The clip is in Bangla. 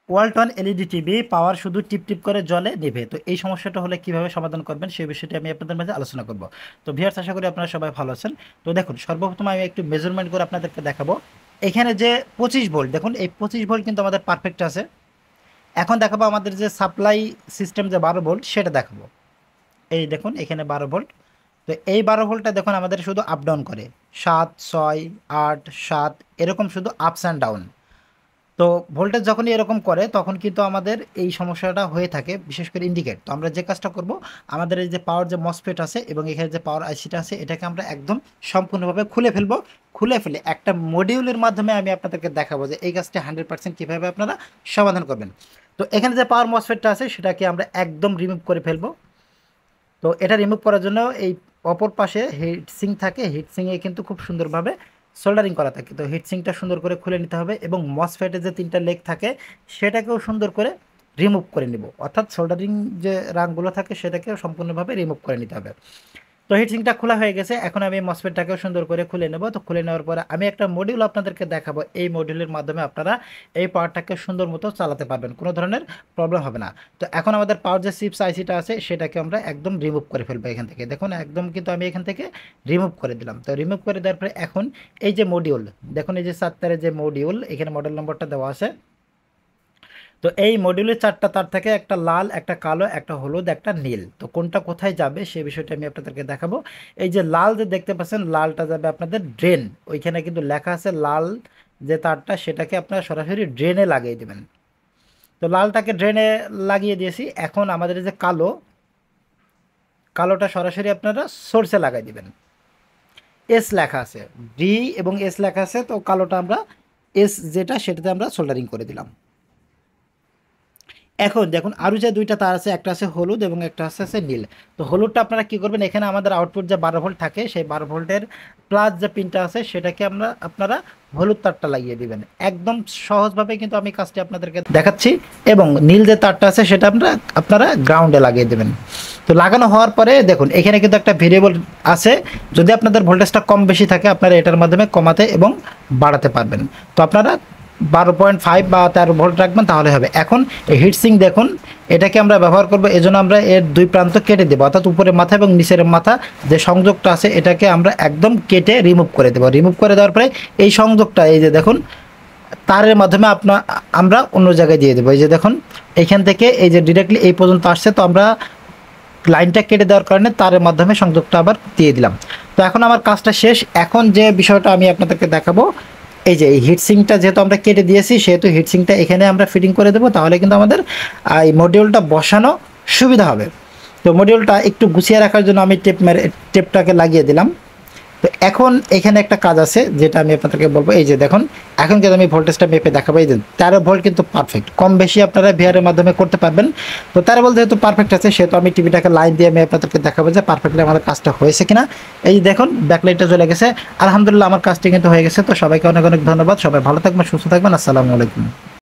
ওয়ালটন এলইডি টিভি পাওয়ার শুধু টিপ টিপ করে জ্বলে নিভে। তো এই সমস্যাটা হলে কিভাবে সমাধান করবেন সেই বিষয়টি আমি আপনাদের মাঝে আলোচনা করব। তো ভিউয়ার্স, আশা করি আপনারা সবাই ভালো আছেন। তো দেখুন, সর্বপ্রথম আমি একটু মেজারমেন্ট করে আপনাদেরকে দেখাবো। এখানে যে 25 ভোল্ট, দেখুন এই 25 ভোল্ট কিন্তু আমাদের পারফেক্ট আছে। এখন দেখাবো আমাদের যে সাপ্লাই সিস্টেম যে 12 ভোল্ট সেটা দেখাবো। এই দেখুন এখানে 12 ভোল্ট। তো এই 12 ভোল্টটা দেখুন আমাদের শুধু আপ ডাউন করে 7, 6, 8, 7 এরকম শুধু আপস অ্যান্ড ডাউন। তো ভোল্টেজ যখনই এরকম করে তখন কিন্তু আমাদের এই সমস্যাটা হয়ে থাকে, বিশেষ করে ইন্ডিকেট। তো আমরা যে কাজটা করব, আমাদের এই যে পাওয়ার যে মসফেট আছে এবং এখানে যে পাওয়ার আইসিটা আছে এটাকে আমরা একদম সম্পূর্ণভাবে খুলে ফেলবো। খুলে ফেলে একটা মডিউলের মাধ্যমে আমি আপনাদেরকে দেখাবো যে এই কাজটি 100% কীভাবে আপনারা সমাধান করবেন। তো এখানে যে পাওয়ার মসফেটটা আছে সেটাকে আমরা একদম রিমুভ করে ফেলবো। তো এটা রিমুভ করার জন্য এই অপর পাশে হিটসিং থাকে, হিটসিংয়ে কিন্তু খুব সুন্দরভাবে সোল্ডারিং করা থাকে। তো হিটসিংটা সুন্দর করে খুলে নিতে হবে এবং মসফেটে যে 3টা লেগ থাকে সেটাকেও সুন্দর করে রিমুভ করে নিব, অর্থাৎ সোল্ডারিং যে রাংগুলো থাকে সেটাকেও সম্পূর্ণভাবে রিমুভ করে নিতে হবে। তো হিটসিংটা খোলা হয়ে গেছে, এখন আমি মসফেটটাকেও সুন্দর করে খুলে নেব। তো খুলে নেওয়ার পরে আমি একটা মডিউল আপনাদেরকে দেখাবো, এই মডিউলের মাধ্যমে আপনারা এই পাওয়ারটাকে সুন্দর মতো চালাতে পারবেন, কোনো ধরনের প্রবলেম হবে না। তো এখন আমাদের পাওয়ার যে চিপস আইসিটা আছে সেটাকে আমরা একদম রিমুভ করে ফেলবো এখান থেকে। দেখুন একদম কিন্তু আমি এখান থেকে রিমুভ করে দিলাম। তো রিমুভ করে দেওয়ার পরে এখন এই যে মডিউল, দেখুন এই যে 4 তারের যে মডিউল, এখানে মডেল নম্বরটা দেওয়া আছে। তো এই মডিউলের 4টা তার থেকে একটা লাল, একটা কালো, একটা হলুদ, একটা নীল। তো কোনটা কোথায় যাবে সেই বিষয়টা আমি আপনাদেরকে দেখাবো। এই যে লাল যে দেখতে পাচ্ছেন, লালটা যাবে আপনাদের ড্রেন। ওইখানে কিন্তু লেখা আছে লাল যে তারটা সেটাকে আপনারা সরাসরি ড্রেনে লাগিয়ে দেবেন। তো লালটাকে ড্রেনে লাগিয়ে দিয়েছি। এখন আমাদের যে কালো, কালোটা সরাসরি আপনারা সোর্সে লাগাই দিবেন। এস লেখা আছে, ডি এবং এস লেখা আছে। তো কালোটা আমরা এস যেটা সেটাতে আমরা সোল্ডারিং করে দিলাম। এখন দেখুন আরও যে 2টা তার আছে, একটা আছে হলুদ এবং একটা আছে নীল। তো হলুদটা আপনারা কি করবেন, এখানে আমাদের আউটপুট যে 12 ভোল্ট থাকে সেই 12 ভোল্টের প্লাস যে পিনটা আছে সেটাকে আপনারা হলুদ তারটা লাগিয়ে দিবেন। একদম সহজভাবে কিন্তু আমি কাজটি আপনাদেরকে দেখাচ্ছি। এবং নীল যে তারটা আছে সেটা আপনারা গ্রাউন্ডে লাগিয়ে দেবেন। তো লাগানো হওয়ার পরে দেখুন এখানে কিন্তু একটা ভেরিয়েবল আছে, যদি আপনাদের ভোল্টেজটা কম বেশি থাকে আপনারা এটার মাধ্যমে কমাতে এবং বাড়াতে পারবেন। তো আপনারা 12.5 বা 13 ভোল্ট রাখবেন তাহলে হবে। এখন এই হিটসিং দেখুন, এটাকে আমরা ব্যবহার করব, এজন্য আমরা এর 2 প্রান্ত কেটে দেবো, অর্থাৎ উপরের মাথা এবং নিচের মাথা যে সংযোগটা আছে এটাকে আমরা একদম কেটে রিমুভ করে দেবো। রিমুভ করে দেওয়ার পরে এই সংযোগটা এই যে দেখুন তারের মাধ্যমে আমরা অন্য জায়গায় দিয়ে দেবো। এই যে দেখুন এইখান থেকে এই যে ডিরেক্টলি এই পর্যন্ত আসছে, তো আমরা লাইনটা কেটে দেওয়ার কারণে তারের মাধ্যমে সংযোগটা আবার দিয়ে দিলাম। তো এখন আমার কাজটা শেষ। এখন যে বিষয়টা আমি আপনাদেরকে দেখাবো, এই যে এই হিটসিংটা যেহেতু আমরা কেটে দিয়েছি সেহেতু হিটসিংটা এখানে আমরা ফিটিং করে দেবো, তাহলে কিন্তু আমাদের এই মডিউলটা বসানো সুবিধা হবে। তো মডিউলটা একটু গুছিয়ে রাখার জন্য আমি টেপটাকে লাগিয়ে দিলাম। তো এখন এখানে একটা কাজ আছে যেটা আমি আপনাদেরকে বলবো। এই যে দেখুন এখন কিন্তু আমি ভোল্টেজটা মেপে দেখাবো। এই যে 13 ভোল্ট কিন্তু পারফেক্ট, কম বেশি আপনারা ভিআরের মাধ্যমে করতে পারবেন। তো 13 ভোল্ট যেহেতু পারফেক্ট আছে সেহেতু আমি টিভিটাকে লাইন দিয়ে আমি আপনাদেরকে দেখাবো যে পারফেক্টলি আমাদের কাজটা হয়েছে কিনা। এই যে দেখুন ব্যাকলাইটটা চলে গেছে, আলহামদুলিল্লাহ আমার কাজটি কিন্তু হয়ে গেছে। তো সবাইকে অনেক অনেক ধন্যবাদ, সবাই ভালো থাকবেন, সুস্থ থাকবেন, আসসালামু আলাইকুম।